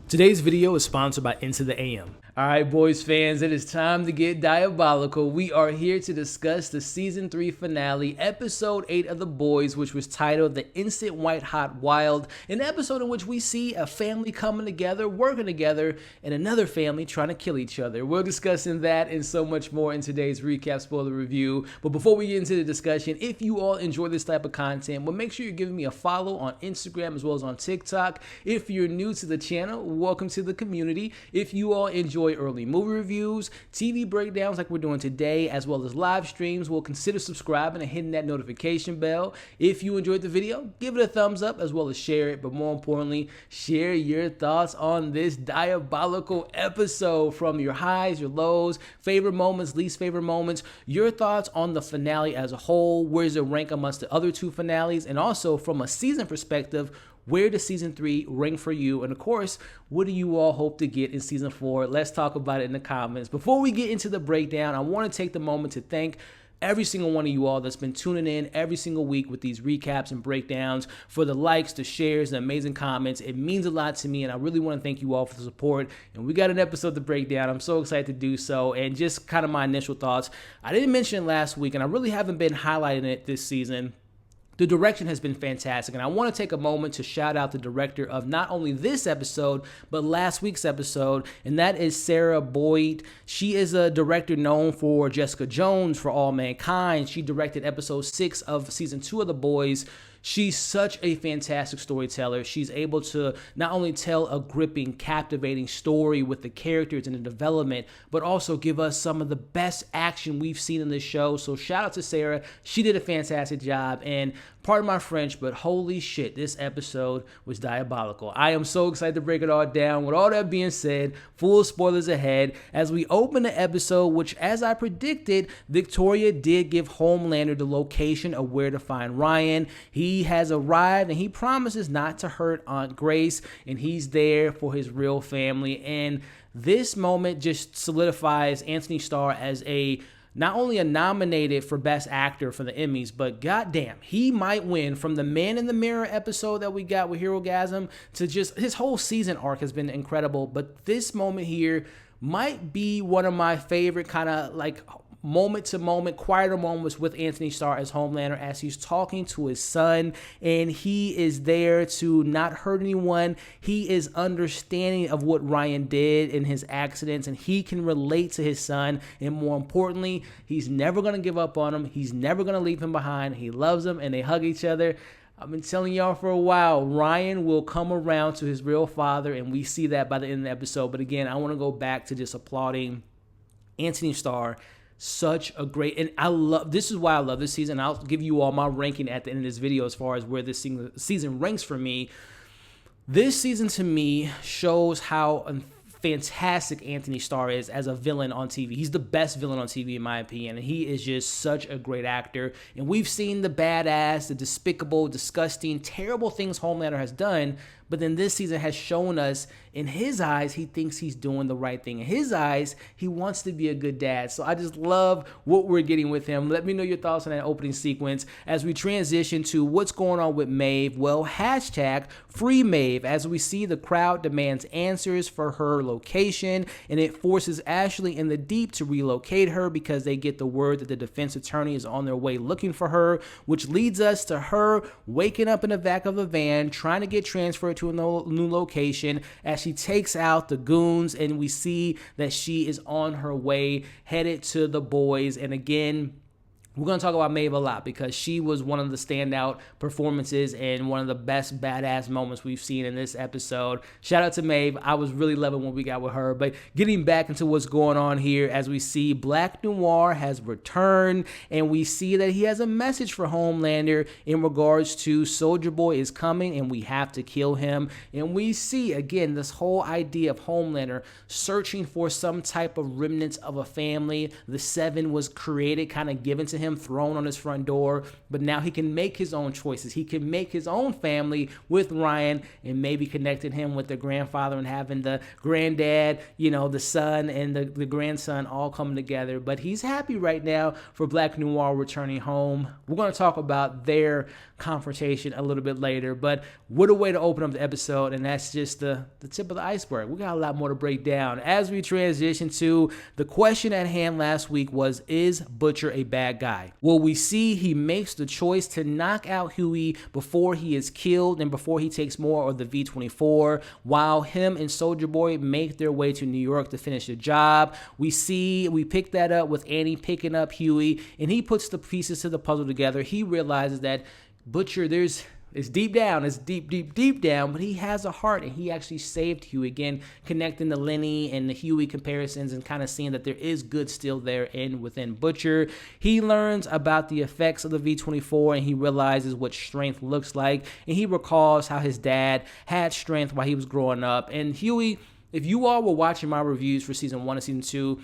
Today's video is sponsored by Into the AM. Alright boys fans, it is time to get diabolical. We are here to discuss the season 3 finale, episode 8 of The Boys, which was titled The Instant White Hot Wild, an episode in which we see a family coming together, working together, and another family trying to kill each other. We're discussing that and so much more in today's recap spoiler review. But before we get into the discussion, if you all enjoy this type of content, well, make sure you're giving me a follow on Instagram as well as on TikTok. If you're new to the channel, welcome to the community. If you all enjoy early movie reviews, TV breakdowns like we're doing today, as well as live streams, well, consider subscribing and hitting that notification bell. If you enjoyed the video, give it a thumbs up as well as share it. But more importantly, share your thoughts on this diabolical episode, from your highs, your lows, favorite moments, least favorite moments, your thoughts on the finale as a whole. Where does it rank amongst the other two finales? And also from a season perspective, where does season 3 rank for you? And of course, what do you all hope to get in season 4? Let's talk about it in the comments. Before we get into the breakdown, I want to take the moment to thank every single one of you all that's been tuning in every single week with these recaps and breakdowns, for the likes, the shares, the amazing comments. It means a lot to me, and I really want to thank you all for the support. And we got an episode to break down. I'm so excited to do so. And just kind of my initial thoughts. I didn't mention it last week, and I really haven't been highlighting it this season. The direction has been fantastic, and I want to take a moment to shout out the director of not only this episode, but last week's episode, and that is Sarah Boyd. She is a director known for Jessica Jones, For All Mankind. She directed episode 6 of season 2 of The Boys. She's such a fantastic storyteller. She's able to not only tell a gripping, captivating story with the characters and the development, but also give us some of the best action we've seen in this show. So shout out to Sarah. She did a fantastic job. And pardon my French, but holy shit, this episode was diabolical. I am so excited to break it all down. With all that being said, full spoilers ahead as we open the episode, which, as I predicted, Victoria did give Homelander the location of where to find Ryan. He has arrived and he promises not to hurt Aunt Grace, and he's there for his real family. And this moment just solidifies Antony Starr as not only a nominated for Best Actor for the Emmys, but goddamn, he might win. From the Man in the Mirror episode that we got with Herogasm to just his whole season arc has been incredible. But this moment here might be one of my favorite kind of like moment-to-moment, quieter moments with Antony Starr as Homelander, as he's talking to his son, and he is there to not hurt anyone. He is understanding of what Ryan did in his accidents, and he can relate to his son, and more importantly, he's never going to give up on him. He's never going to leave him behind. He loves him, and they hug each other. I've been telling y'all for a while, Ryan will come around to his real father, and we see that by the end of the episode. But again, I want to go back to just applauding Antony Starr. Such a great, and this is why I love this season. I'll give you all my ranking at the end of this video as far as where this season ranks for me. This season to me shows how fantastic Antony Starr is as a villain on TV. He's the best villain on TV in my opinion, and he is just such a great actor. And we've seen the badass, the despicable, disgusting, terrible things Homelander has done, but then this season has shown us, in his eyes, he thinks he's doing the right thing. In his eyes, he wants to be a good dad. So I just love what we're getting with him. Let me know your thoughts on that opening sequence as we transition to what's going on with Maeve. Well, hashtag free Maeve, as we see the crowd demands answers for her location, and it forces Ashley and the Deep to relocate her because they get the word that the defense attorney is on their way looking for her, which leads us to her waking up in the back of a van, trying to get transferred to a new location as she takes out the goons, and we see that she is on her way headed to the boys. And again, we're going to talk about Maeve a lot because she was one of the standout performances and one of the best badass moments we've seen in this episode. Shout out to Maeve. I was really loving what we got with her. But getting back into what's going on here, as we see Black Noir has returned, and we see that he has a message for Homelander in regards to Soldier Boy is coming and we have to kill him. And we see, again, this whole idea of Homelander searching for some type of remnants of a family. The Seven was created, kind of given to him him thrown on his front door, but now he can make his own choices. He can make his own family with Ryan, and maybe connecting him with the grandfather and having the granddad, the son and the grandson all come together. But he's happy right now for Black Noir returning home. We're going to talk about their confrontation a little bit later, but what a way to open up the episode, and that's just the tip of the iceberg. We got a lot more to break down. As we transition to the question at hand last week was, is Butcher a bad guy? Well, we see he makes the choice to knock out Hughie before he is killed and before he takes more of the V-24, while him and Soulja Boy make their way to New York to finish the job. We pick that up with Annie picking up Hughie, and he puts the pieces to the puzzle together. He realizes that Butcher, it's deep down, deep down, but he has a heart, and he actually saved Hughie. Again, connecting the Lenny and the Hughie comparisons and kind of seeing that there is good still there within Butcher. He learns about the effects of the V-24, and he realizes what strength looks like, and he recalls how his dad had strength while he was growing up. And Hughie, if you all were watching my reviews for season 1 and season 2,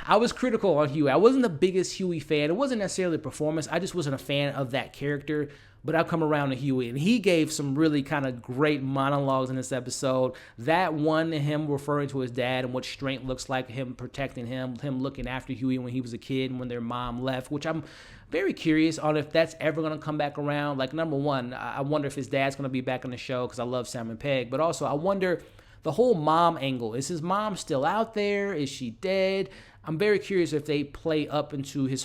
I was critical on Hughie. I wasn't the biggest Hughie fan. It wasn't necessarily the performance. I just wasn't a fan of that character. But I've come around to Hughie, and he gave some really kind of great monologues in this episode. That one, him referring to his dad and what strength looks like, him protecting him looking after Hughie when he was a kid and when their mom left, which I'm very curious on if that's ever going to come back around. Like, number one, I wonder if his dad's going to be back on the show because I love Simon Pegg. But also, I wonder the whole mom angle. Is his mom still out there? Is she dead? I'm very curious if they play up into his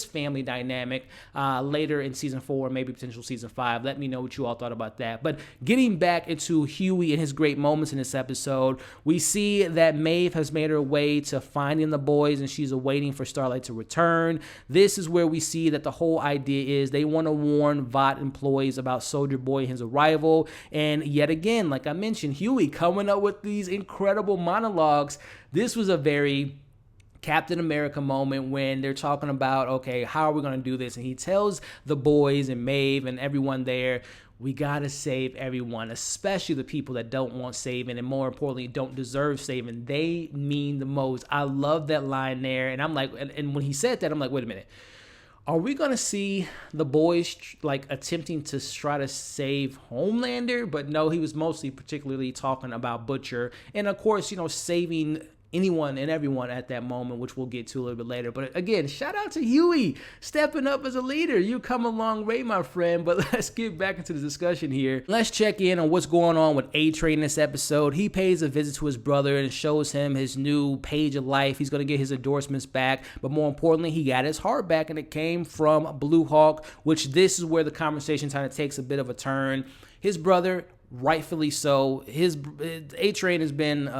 family dynamic later in season 4, maybe potential season 5. Let me know what you all thought about that. But getting back into Hughie and his great moments in this episode, we see that Maeve has made her way to finding the boys, and she's awaiting for Starlight to return. This is where we see that the whole idea is they want to warn Vought employees about Soulja Boy and his arrival. And yet again, like I mentioned, Hughie coming up with these incredible monologues. This was a very Captain America moment when they're talking about, okay, how are we going to do this? And he tells the boys and Maeve and everyone there, we got to save everyone, especially the people that don't want saving and, more importantly, don't deserve saving. They mean the most. I love that line there. And I'm like, and when he said that, I'm like, wait a minute. Are we going to see the boys like attempting to try to save Homelander? But no, he was mostly particularly talking about Butcher. And of course, saving anyone and everyone at that moment, which we'll get to a little bit later. But again, shout out to Hughie stepping up as a leader. You come a long way, my friend. But let's get back into the discussion here. Let's check in on what's going on with A-Train in this episode. He pays a visit to his brother and shows him his new page of life. He's going to get his endorsements back, but more importantly, he got his heart back, and it came from Blue Hawk, which this is where the conversation kind of takes a bit of a turn. His brother, rightfully so, his A-Train has been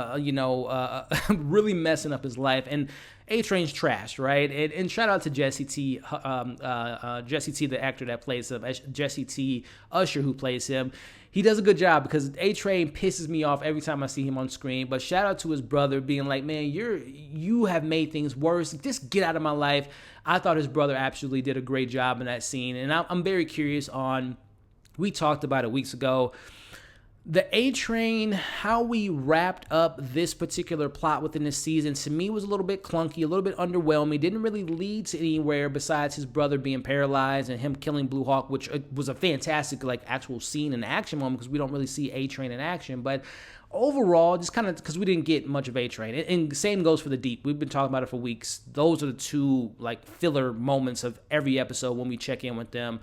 really messing up his life, and A-Train's trash, right? And shout out to Jesse T, the actor that plays him, Jesse T Usher, who plays him. He does a good job because A-Train pisses me off every time I see him on screen. But shout out to his brother being like, man, you have made things worse. Just get out of my life. I thought his brother absolutely did a great job in that scene, and I'm very curious on. We talked about it weeks ago. The A-Train, how we wrapped up this particular plot within this season, to me was a little bit clunky, a little bit underwhelming. Didn't really lead to anywhere besides his brother being paralyzed and him killing Blue Hawk, which was a fantastic actual scene and action moment because we don't really see A-Train in action. But overall, just kind of because we didn't get much of A-Train. And same goes for the Deep. We've been talking about it for weeks. Those are the two filler moments of every episode when we check in with them.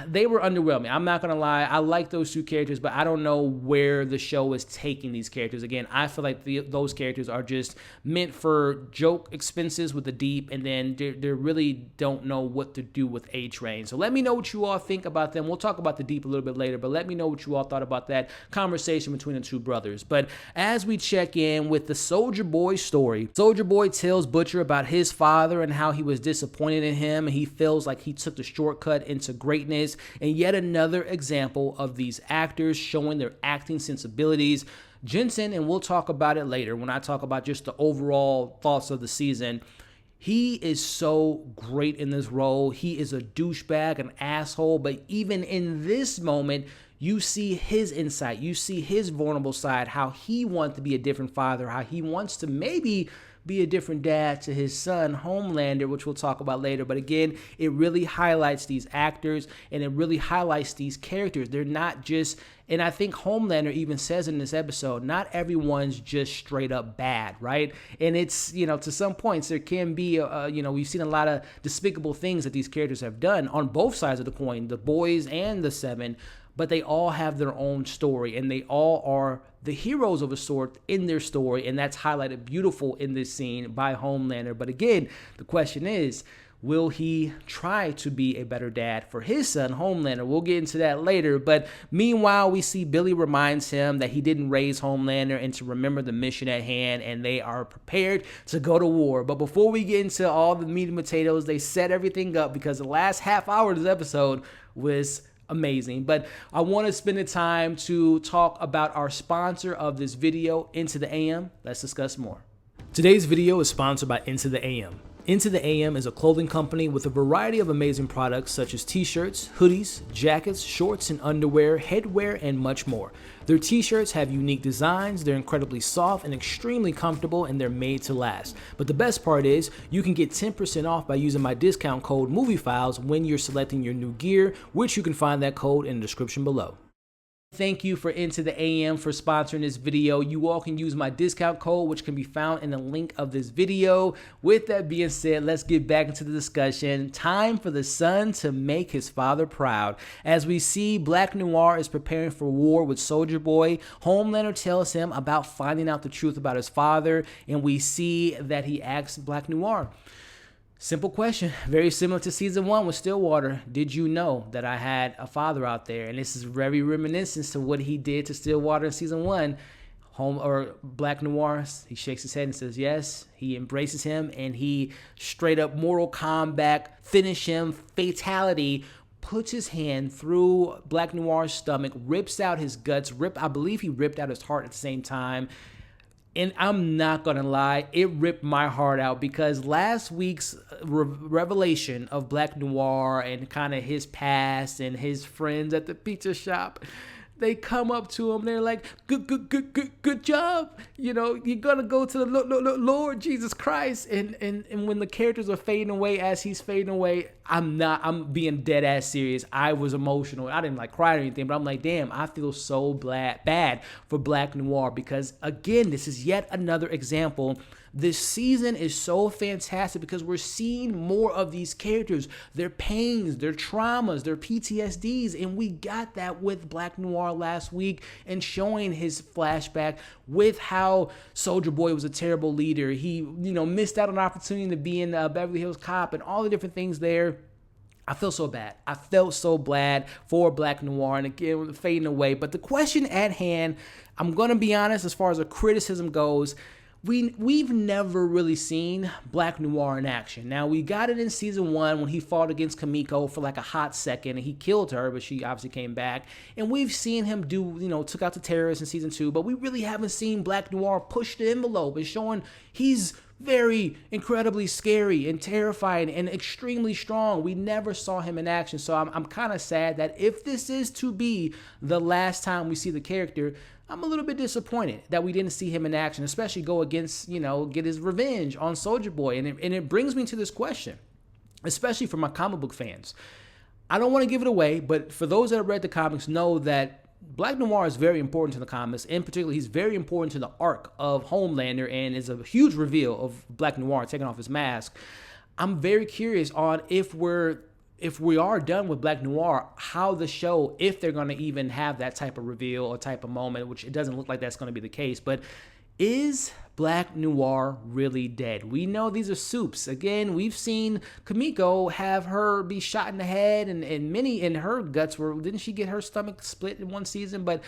They were underwhelming. I'm not going to lie. I like those two characters, but I don't know where the show is taking these characters. Again, I feel like those characters are just meant for joke expenses with the Deep, and then they really don't know what to do with A-Train. So let me know what you all think about them. We'll talk about the Deep a little bit later, but let me know what you all thought about that conversation between the two brothers. But as we check in with the Soulja Boy story, Soulja Boy tells Butcher about his father and how he was disappointed in him, and he feels like he took the shortcut into greatness. And yet another example of these actors showing their acting sensibilities. Jensen, and we'll talk about it later when I talk about just the overall thoughts of the season, he is so great in this role. He is a douchebag, an asshole, but even in this moment, you see his insight, you see his vulnerable side, how he wants to be a different father, how he wants to maybe be a different dad to his son, Homelander, which we'll talk about later. But again, it really highlights these actors and it really highlights these characters. They're not just, and I think Homelander even says in this episode, not everyone's just straight up bad, right? And it's, to some points, there can be, we've seen a lot of despicable things that these characters have done on both sides of the coin, the boys and the Seven, but they all have their own story and they all are the heroes of a sort in their story. And that's highlighted beautiful in this scene by Homelander. But again, the question is, will he try to be a better dad for his son, Homelander? We'll get into that later. But meanwhile, we see Billy reminds him that he didn't raise Homelander and to remember the mission at hand, and they are prepared to go to war. But before we get into all the meat and potatoes, they set everything up because the last half hour of this episode was amazing. But I want to spend the time to talk about our sponsor of this video, Into the AM. Let's discuss more. Today's video is sponsored by Into the AM. Into the AM is a clothing company with a variety of amazing products such as t-shirts, hoodies, jackets, shorts and underwear, headwear, and much more. Their t-shirts have unique designs, they're incredibly soft and extremely comfortable, and they're made to last. But the best part is, you can get 10% off by using my discount code MovieFiles when you're selecting your new gear, which you can find that code in the description below. Thank you for Into the AM for sponsoring this video. You all can use my discount code, which can be found in the link of this video. With that being said, let's get back into the discussion. Time for the son to make his father proud. As we see, Black Noir is preparing for war with Soulja Boy. Homelander tells him about finding out the truth about his father, and we see that he asks Black Noir, simple question, very similar to season 1 with Stillwater. Did you know that I had a father out there? And this is very reminiscent to what he did to Stillwater in season 1. Black Noir, he shakes his head and says yes. He embraces him and he straight up Mortal Kombat, finish him, fatality, puts his hand through Black Noir's stomach, rips out his guts, I believe he ripped out his heart at the same time. And I'm not going to lie, it ripped my heart out because last week's revelation of Black Noir and kind of his past and his friends at the pizza shop, they come up to him, they're like, good job. You're going to go to the Lord Jesus Christ. And when the characters are fading away as he's fading away, I'm being dead ass serious. I was emotional. I didn't cry or anything, but I'm like, damn, I feel so bad for Black Noir because again, this is yet another example. This season is so fantastic because we're seeing more of these characters, their pains, their traumas, their PTSDs, and we got that with Black Noir last week and showing his flashback with how Soulja Boy was a terrible leader. He, missed out on an opportunity to be in Beverly Hills Cop and all the different things there. I feel so bad. I felt so bad for Black Noir and again, fading away. But the question at hand, I'm going to be honest, as far as a criticism goes, we've never really seen Black Noir in action. Now, we got it in season 1 when he fought against Kimiko for a hot second and he killed her, but she obviously came back. And we've seen him took out the terrorists in season 2, but we really haven't seen Black Noir push the envelope and showing he's very incredibly scary and terrifying and extremely strong. We never saw him in action. So I'm kind of sad that if this is to be the last time we see the character, I'm a little bit disappointed that we didn't see him in action, especially go against, get his revenge on Soulja Boy. And it brings me to this question, especially for my comic book fans. I don't want to give it away, but for those that have read the comics know that Black Noir is very important to the comics. In particular, he's very important to the arc of Homelander and is a huge reveal of Black Noir taking off his mask. I'm very curious on if we are done with Black Noir, how the show, if they're going to even have that type of reveal or type of moment, which it doesn't look like that's going to be the case, but is Black Noir really dead? We know these are soups. Again, we've seen Kimiko have her be shot in the head and many in her guts didn't she get her stomach split in one season? But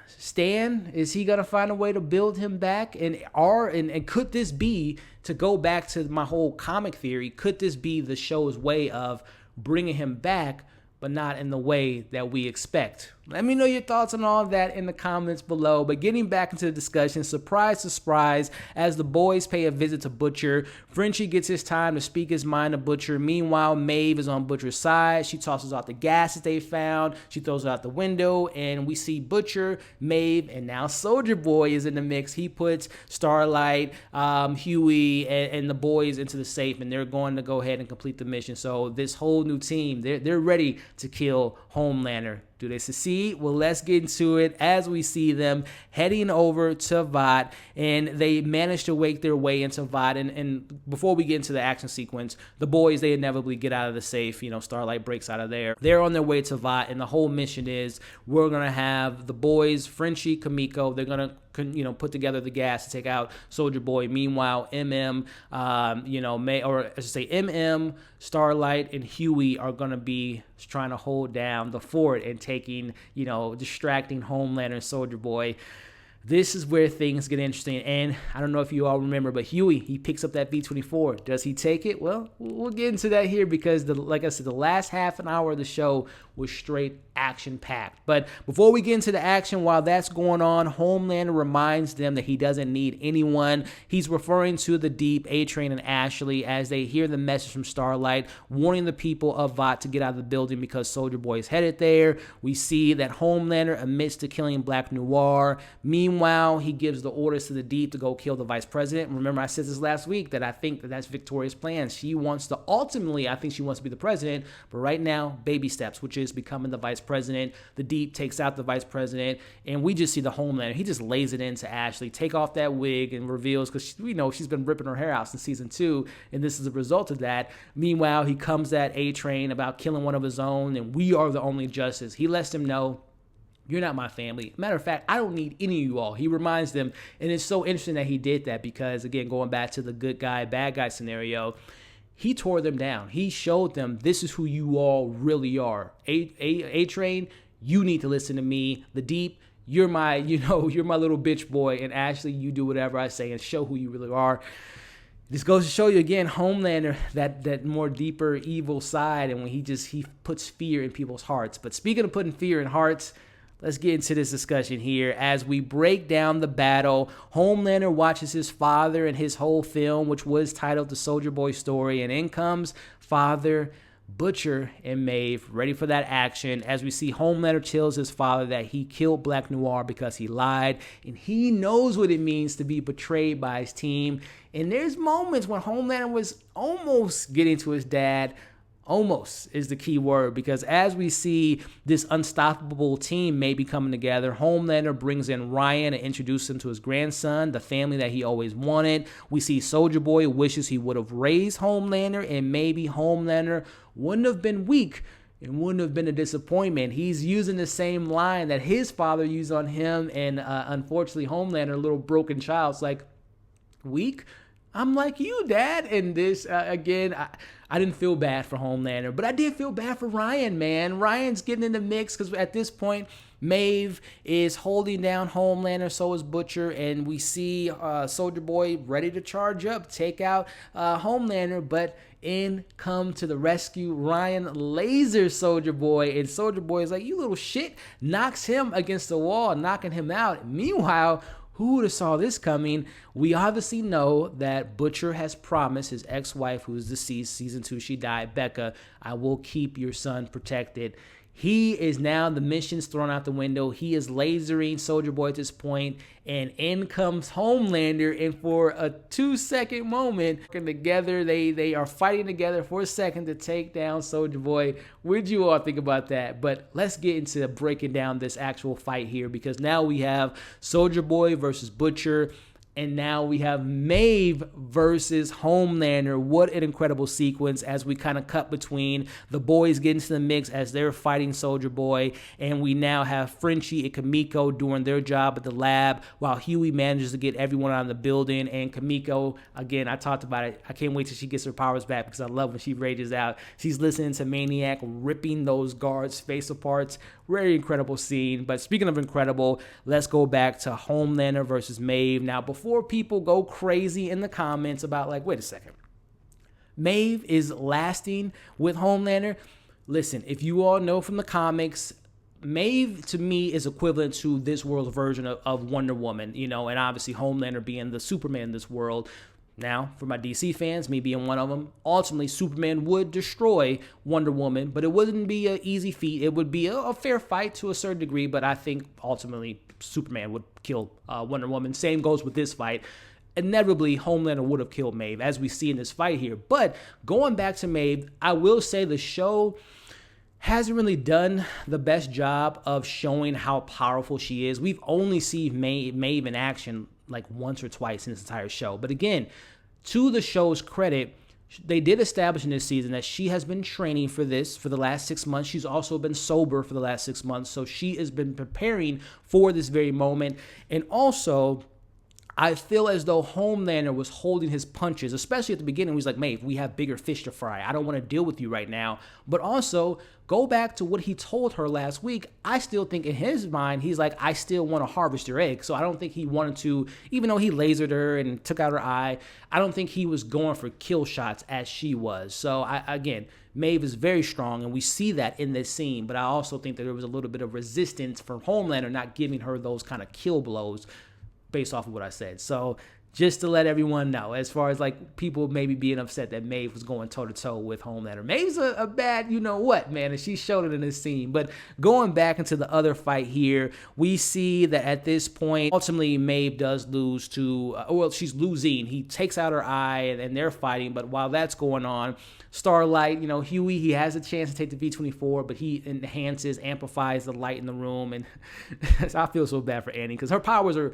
Stan, is he gonna find a way to build him back? And could this be, to go back to my whole comic theory, could this be the show's way of bringing him back, but not in the way that we expect? Let me know your thoughts on all of that in the comments below. But getting back into the discussion, surprise, surprise, as the boys pay a visit to Butcher, Frenchie gets his time to speak his mind to Butcher. Meanwhile, Maeve is on Butcher's side. She tosses out the gas that they found. She throws it out the window, and we see Butcher, Maeve, and now Soldier Boy is in the mix. He puts Starlight, Hughie, and the boys into the safe, and they're going to go ahead and complete the mission. So this whole new team, they're ready to kill Homelander. Do they succeed? Well, let's get into it as we see them heading over to Vought, and they manage to wake their way into Vought. And before we get into the action sequence, the boys, they inevitably get out of the safe. Starlight breaks out of there. They're on their way to Vought, and the whole mission is we're going to have the boys, Frenchie, Kimiko, they're going to put together the gas to take out Soldier Boy. Meanwhile, MM, Starlight, and Hughie are going to be trying to hold down the fort and taking, distracting Homelander and Soldier Boy. This is where things get interesting, and I don't know if you all remember, but Hughie, he picks up that V-24. Does he take it? Well, we'll get into that here because, like I said, the last half an hour of the show was straight action-packed. But before we get into the action, while that's going on, Homelander reminds them that he doesn't need anyone. He's referring to the Deep, A-Train, and Ashley as they hear the message from Starlight warning the people of Vought to get out of the building because Soldier Boy is headed there. We see that Homelander admits to killing Black Noir. Meanwhile, he gives the orders to the Deep to go kill the vice president. Remember, I said this last week that I think that's Victoria's plan. She wants to I think she wants to be the president, but right now, baby steps, which is becoming the vice president. The Deep takes out the vice president, and we just see the Homelander. He just lays it into Ashley, take off that wig, and reveals, because we know she's been ripping her hair out since season 2, and this is a result of that. Meanwhile, he comes at A-Train about killing one of his own, and we are the only justice. He lets them know, you're not my family. Matter of fact, I don't need any of you all. He reminds them, and it's so interesting that he did that because, again, going back to the good guy, bad guy scenario, he tore them down. He showed them this is who you all really are. A-Train, you need to listen to me. The Deep, you're my little bitch boy. And Ashley, you do whatever I say and show who you really are. This goes to show you again, Homelander, that more deeper evil side, and when he puts fear in people's hearts. But speaking of putting fear in hearts, let's get into this discussion here. As we break down the battle, Homelander watches his father and his whole film, which was titled The Soldier Boy Story, and in comes Father, Butcher, and Maeve, ready for that action. As we see Homelander tells his father that he killed Black Noir because he lied, and he knows what it means to be betrayed by his team. And there's moments when Homelander was almost getting to his dad. Almost is the key word, because as we see this unstoppable team maybe coming together, Homelander brings in Ryan and introduces him to his grandson, the family that he always wanted. We see Soldier Boy wishes he would have raised Homelander, and maybe Homelander wouldn't have been weak and wouldn't have been a disappointment. He's using the same line that his father used on him, and unfortunately Homelander, a little broken child, is like, weak? I'm like you, Dad. And this, again, I didn't feel bad for Homelander, but I did feel bad for Ryan, man. Ryan's getting in the mix because at this point, Maeve is holding down Homelander, so is Butcher, and we see Soldier Boy ready to charge up, take out Homelander, but in come to the rescue Ryan, laser Soldier Boy, and Soldier Boy is like, you little shit, knocks him against the wall, knocking him out. Meanwhile, who would have saw this coming? We obviously know that Butcher has promised his ex-wife, who is deceased, season 2, she died, Becca, I will keep your son protected. He is now, the mission's thrown out the window. He is lasering Soldier Boy at this point, and in comes Homelander, and for a 2-second moment, together, they are fighting together for a second to take down Soldier Boy. What did you all think about that? But let's get into breaking down this actual fight here, because now we have Soldier Boy versus Butcher, and now we have Maeve versus Homelander. What an incredible sequence as we kind of cut between the boys getting to the mix as they're fighting Soldier Boy. And we now have Frenchie and Kimiko doing their job at the lab while Hughie manages to get everyone out of the building. And Kimiko, again, I talked about it. I can't wait till she gets her powers back because I love when she rages out. She's listening to Maniac ripping those guards' face apart. Very incredible scene. But speaking of incredible, let's go back to Homelander versus Maeve. Now, before people go crazy in the comments about like, wait a second, Maeve is lasting with Homelander. Listen, if you all know from the comics, Maeve, to me, is equivalent to this world's version of Wonder Woman, and obviously Homelander being the Superman in this world. Now, for my DC fans, me being one of them, ultimately Superman would destroy Wonder Woman, but it wouldn't be an easy feat. It would be a fair fight to a certain degree, but I think ultimately Superman would kill Wonder Woman. Same goes with this fight. Inevitably, Homelander would have killed Maeve, as we see in this fight here. But going back to Maeve, I will say the show hasn't really done the best job of showing how powerful she is. We've only seen Maeve in action like once or twice in this entire show. But again, to the show's credit, they did establish in this season that she has been training for this for the last 6 months. She's also been sober for the last 6 months. So she has been preparing for this very moment. And also, I feel as though Homelander was holding his punches, especially at the beginning. He was like, Maeve, we have bigger fish to fry. I don't want to deal with you right now. But also, go back to what he told her last week. I still think in his mind, he's like, I still want to harvest your egg. So I don't think he wanted to, even though he lasered her and took out her eye, I don't think he was going for kill shots as she was. So again, Maeve is very strong, and we see that in this scene. But I also think that there was a little bit of resistance from Homelander not giving her those kind of kill blows based off of what I said. So just to let everyone know, as far as like people maybe being upset that Maeve was going toe-to-toe with Homelander. Maeve's a bad you-know-what, man, and she showed it in this scene. But going back into the other fight here, we see that at this point, ultimately Maeve does lose to, she's losing. He takes out her eye, and they're fighting. But while that's going on, Starlight, Hughie, he has a chance to take the V-24, but he amplifies the light in the room. And I feel so bad for Annie because her powers are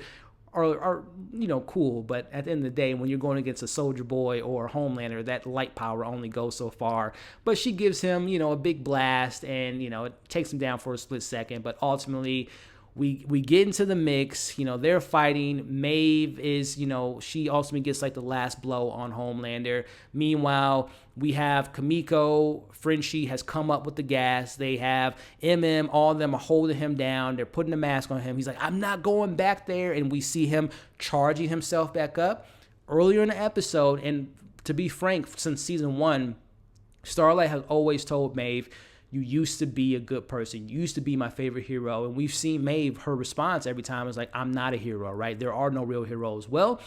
cool, but at the end of the day, when you're going against a Soldier Boy or a Homelander, that light power only goes so far. But she gives him, a big blast, and, it takes him down for a split second. But ultimately, we get into the mix. They're fighting. Maeve is, she ultimately gets like the last blow on Homelander. Meanwhile, we have Kimiko, Frenchie has come up with the gas. They have all of them are holding him down. They're putting a mask on him. He's like, I'm not going back there. And we see him charging himself back up. Earlier in the episode, and to be frank, since season 1, Starlight has always told Maeve, you used to be a good person. You used to be my favorite hero. And we've seen Maeve, her response every time is like, I'm not a hero, right? There are no real heroes. Well,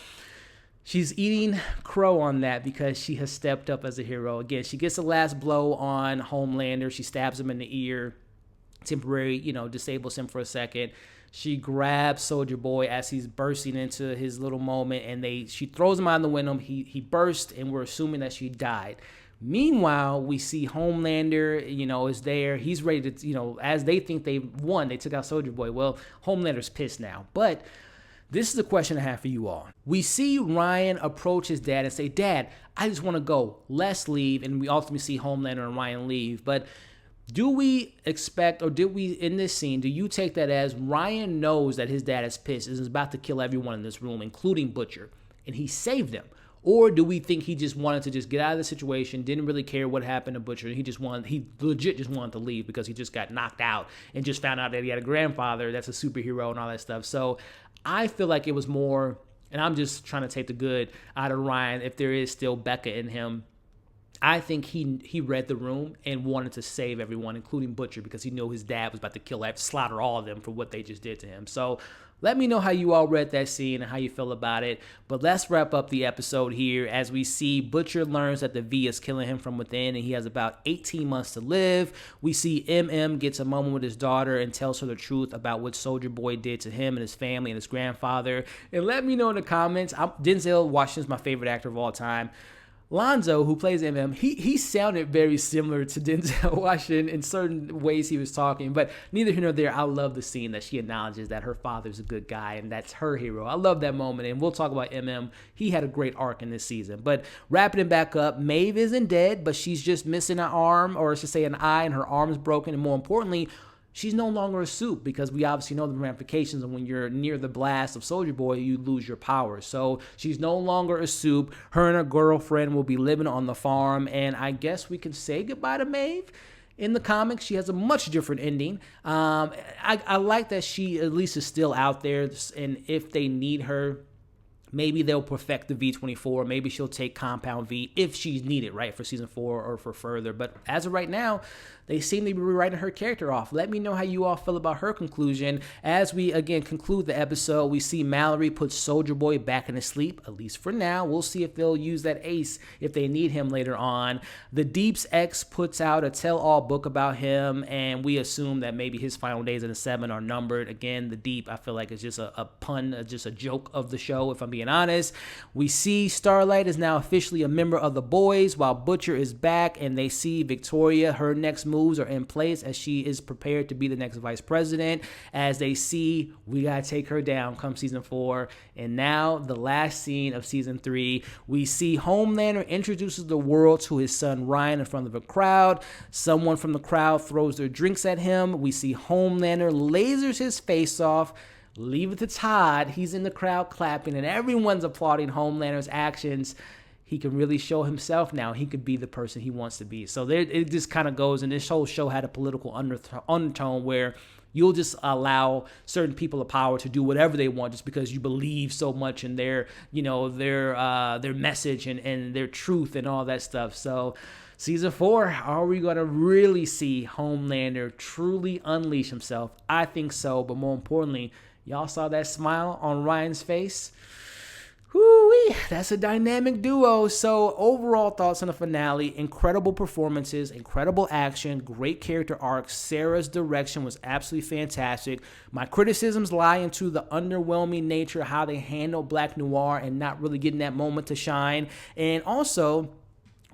she's eating crow on that because she has stepped up as a hero. Again, she gets the last blow on Homelander. She stabs him in the ear, temporary, disables him for a second. She grabs Soldier Boy as he's bursting into his little moment, and she throws him out the window. He burst, and we're assuming that she died. Meanwhile, we see Homelander, is there. He's ready to, as they think they won, they took out Soldier Boy. Well, Homelander's pissed now. But this is a question I have for you all. We see Ryan approach his dad and say, Dad, I just want to go. Let's leave. And we ultimately see Homelander and Ryan leave. But do we expect, or did we, in this scene, do you take that as Ryan knows that his dad is pissed and is about to kill everyone in this room, including Butcher, and he saved them? Or do we think he just wanted to just get out of the situation, didn't really care what happened to Butcher, he legit just wanted to leave because he just got knocked out and just found out that he had a grandfather that's a superhero and all that stuff. So I feel like it was more, and I'm just trying to take the good out of Ryan if there is still Becca in him. I think he read the room and wanted to save everyone, including Butcher, because he knew his dad was about to slaughter all of them for what they just did to him. So let me know how you all read that scene and how you feel about it. But let's wrap up the episode here as we see Butcher learns that the V is killing him from within, and he has about 18 months to live. We see gets a moment with his daughter and tells her the truth about what Soldier Boy did to him and his family and his grandfather. And let me know in the comments. Denzel Washington's my favorite actor of all time. Lonzo, who plays he sounded very similar to Denzel Washington in certain ways he was talking, but neither here nor there. I love the scene that she acknowledges that her father's a good guy and that's her hero. I love that moment, and we'll talk about He had a great arc in this season. But wrapping it back up, Maeve isn't dead, but she's just missing an arm, or I should say an eye, and her arm is broken, and more importantly, she's no longer a suit, because we obviously know the ramifications of when you're near the blast of Soldier Boy, you lose your powers. So she's no longer a suit. Her and her girlfriend will be living on the farm, and I guess we can say goodbye to Maeve. In the comics, she has a much different ending. I like that she at least is still out there, and if they need her, Maybe they'll perfect the V24. Maybe she'll take Compound V if she's needed, right, for season 4 or for further. But as of right now, they seem to be rewriting her character off. Let me know how you all feel about her conclusion. As we, again, conclude the episode, we see Mallory put Soldier Boy back in his sleep, at least for now. We'll see if they'll use that ace if they need him later on. The Deep's ex puts out a tell-all book about him, and we assume that maybe his final days in the 7 are numbered. Again, the Deep, I feel like, is just a pun, just a joke of the show, if I'm being honest. We see Starlight is now officially a member of the boys, while Butcher is back, and they see Victoria, her next moves are in place as she is prepared to be the next vice president. As they see, we gotta take her down come season 4. And now the last scene of season 3, we see Homelander introduces the world to his son Ryan in front of a crowd. Someone from the crowd throws their drinks at him. We see Homelander lasers his face off. Leave it to Todd. He's in the crowd clapping, and everyone's applauding Homelander's actions. He can really show himself now. He could be the person he wants to be. So there, it just kind of goes, and this whole show had a political undertone where you'll just allow certain people of power to do whatever they want just because you believe so much in their, their message and their truth and all that stuff. So season 4, are we going to really see Homelander truly unleash himself? I think so, but more importantly, y'all saw that smile on Ryan's face? Whoo-wee, that's a dynamic duo. So overall thoughts on the finale: incredible performances, incredible action, great character arcs. Sarah's direction was absolutely fantastic. My criticisms lie into the underwhelming nature of how they handle Black Noir and not really getting that moment to shine. And also,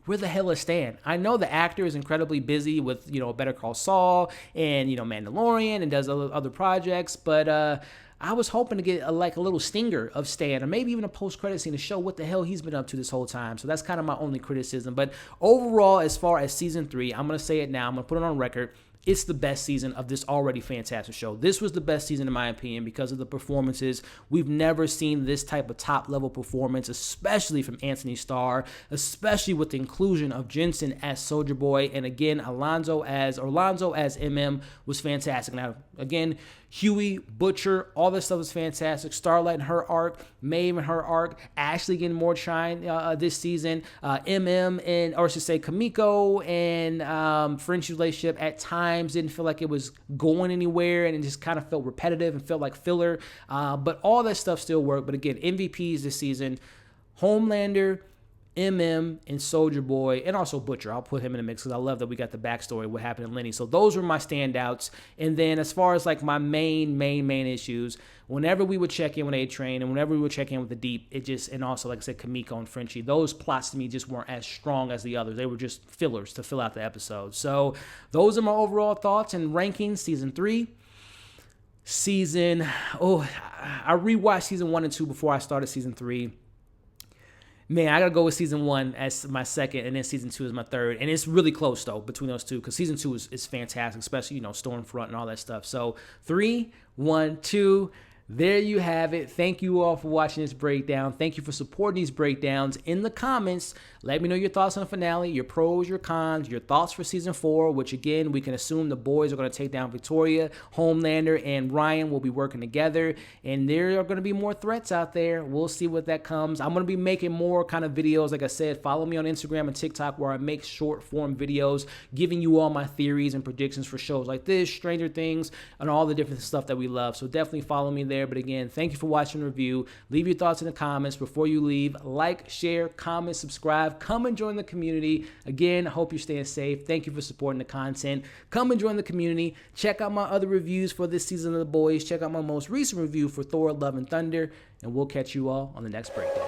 where the hell is Stan? I know the actor is incredibly busy with, Better Call Saul and, Mandalorian and does other projects, but I was hoping to get a little stinger of Stan, or maybe even a post-credit scene to show what the hell he's been up to this whole time. So that's kind of my only criticism. But overall, as far as season 3, I'm going to say it now. I'm going to put it on record. It's the best season of this already fantastic show. This was the best season in my opinion because of the performances. We've never seen this type of top-level performance, especially from Antony Starr, especially with the inclusion of Jensen as Soldier Boy, and again, Orlando as MM was fantastic. Now, again, Hughie, Butcher, all this stuff is fantastic. Starlight and her arc, Maeve and her arc, Ashley getting more shine this season. Kamiko and French's relationship at times didn't feel like it was going anywhere, and it just kind of felt repetitive and felt like filler. But all that stuff still worked. But again, MVPs this season: Homelander, MM, and Soldier Boy, and also Butcher. I'll put him in the mix because I love that we got the backstory of what happened to Lenny. So those were my standouts. And then as far as my main issues, whenever we would check in with A-Train and whenever we would check in with the Deep, and also, like I said, Kamiko and Frenchie, those plots to me just weren't as strong as the others. They were just fillers to fill out the episode. So those are my overall thoughts and rankings. Season 3. I rewatched season 1 and 2 before I started season 3. Man, I got to go with season 1 as my second, and then season 2 is my third. And it's really close, though, between those two, because season 2 is fantastic, especially, Stormfront and all that stuff. So 3, 1, 2. There you have it. Thank you all for watching this breakdown. Thank you for supporting these breakdowns. In the comments, let me know your thoughts on the finale, your pros, your cons, your thoughts for season 4, which again, we can assume the boys are going to take down Victoria, Homelander, and Ryan will be working together. And there are going to be more threats out there. We'll see what that comes. I'm going to be making more kind of videos. Like I said, follow me on Instagram and TikTok where I make short form videos giving you all my theories and predictions for shows like this, Stranger Things, and all the different stuff that we love. So definitely follow me there. But again, thank you for watching the review. Leave your thoughts in the comments before you leave. Like, share, comment, subscribe. Come and join the community. Again, I hope you're staying safe. Thank you for supporting the content. Come and join the community. Check out my other reviews for this season of The Boys. Check out my most recent review for Thor: Love and Thunder. And we'll catch you all on the next breakdown.